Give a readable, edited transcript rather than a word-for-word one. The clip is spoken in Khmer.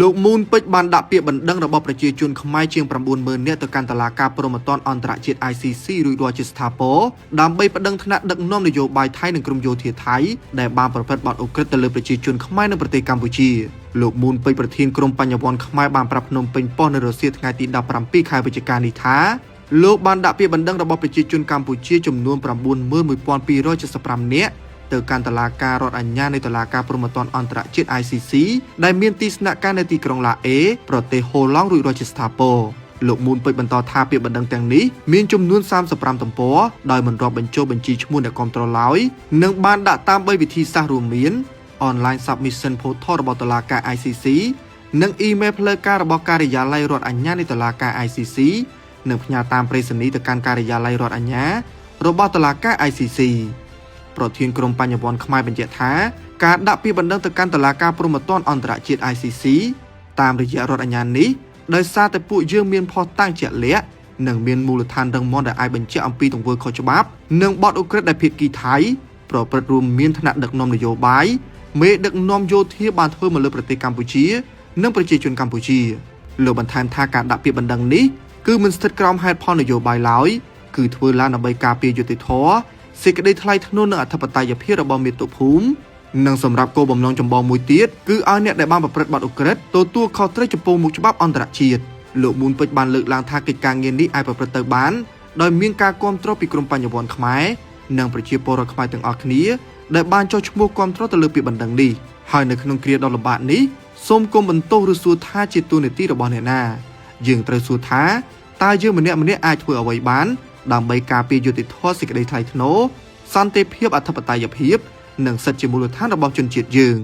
លោកមូនពេជ្របានដាក់ពាក្យបណ្ដឹងរបស់ប្រជាជនខ្មែរជាង 90000 នាក់ទៅកាន់តុលាការព្រហ្មទណ្ឌអន្តរជាតិ ICC រួចរាល់ជាស្ថាពរដើម្បីប្តឹងថ្នាក់ដឹកនាំនយោបាយថៃនិងក្រុមយោធាថៃដែលបានប្រព្រឹត្តបទឧក្រិដ្ឋទៅលើប្រជាជនខ្មែរនៅប្រទេសកម្ពុជាលោកមូនពេជ្រប្រធានក្រុមបញ្ញវន្តខ្មែរបានប្រាប់ភ្នំពេញប៉ុស្តិ៍នៅរសៀលថ្ងៃទី 17 ខែវិច្ឆិកានេះថាលោកបានដាក់ពាក្យបណ្ដឹងរបស់ប្រជាជនកម្ពុជាចំនួន 91275 នាក់ទៅកាន់តុលាការរដ្ឋអាជ្ញានៃតុលាការព្រហ្មទណ្ឌអន្តរជាតិ ICC ដែលមានទីស្នាក់ការនៅទីក្រុងឡាអេប្រទេសហូឡង់រួចរាល់ជាស្ថាពរលោកមូនពេជ្របន្តថាពាក្យបណ្ដឹងទាំងនេះមានចំនួន35ទំព័រដោយមិនរាប់បញ្ចូលបញ្ជីឈ្មោះអ្នកគាំទ្រឡើយនិងបានដាក់តាម3វិធីសាស្ត្ររួមមាន Online Submission Portal របស់តុលាការ ICC និង Email ផ្លូវការរបស់ការិយាល័យរដ្ឋអាជ្ញានៃតុលាការ ICC និងផ្ញើតាមប្រេសនីយ៍ទៅកាន់ការិយាល័យរដ្ឋអាជ្ញារបស់តុលាការ ICC ប្រធានក្រុមបញ្ញវន្តខ្មែរបញ្ជាក់ថាការដាក់ពាក្យបណ្ដឹងទៅកាន់តុលាការព្រហ្មទណ្ឌអន្តរជាតិ ICC តាមរយៈរដ្ឋអាជ្ញានេះដោយសារតែពួកយើងមានភស្តុតាងជាក់លាក់និងមានមូលដ្ឋានរឹងមាំដែលអាចបញ្ជាក់អំពីទង្វើខុសច្បាប់និងបទឧក្រិដ្ឋដែលភាគីថៃប្រព្រឹត្តរួមមានថ្នាក់ដឹកនាំនយោបាយមេដឹកនាំយោធាបានធ្វើមកលើប្រទេសកម្ពុជានិងប្រជាជនកម្ពុជាលោកបន្ថែមថាការដាក់ពាក្យបណ្ដឹងនេះគឺមិនស្ថិតក្រោមហេតុផលនយោបាយឡើយគឺធ្វើឡើងដើម្បីការពារយុត្តិធម៌សេចក្តីថ្លៃថ្នូរនិងអធិបតេយ្យភាពរបស់មាតុភូមិនិងសម្រាប់គោលបំណងចម្បងមួយទៀតគឺឲ្យអ្នកដែលបានប្រព្រឹត្តបទឧក្រិដ្ឋទទួលខុសត្រូវចំពោះមុខច្បាប់អន្តរជាតិលោកមូនពេជ្របានលើកឡើងថាកិច្ចការងារនេះអាចប្រព្រឹត្តទៅបានដោយមានការគាំទ្រពីក្រុមបញ្ញវន្តខ្មែរនិងប្រជាពលរដ្ឋខ្មែរទាំងអស់គ្នាដែលបានចុះឈ្មោះគាំទ្រទៅលើពាក្យបណ្ដឹងនេះហើយនៅក្នុងគ្រាដ៏លំបាកនេះសូមគុំបន្ទោសឬសួរថាជាទូនាទីរបស់អ្នកណាយើងត្រូវសួរថាតើយើងម្នាក់អាចធ្វើអ្វីបានដើម្បីការពារយុត្តិធម៌សេចក្តីថ្លៃថ្នូរសន្តិភាពអធិបតេយ្យភាពនិងសិទ្ធិជាមូលដ្ឋានរបស់ជនជាតិយើង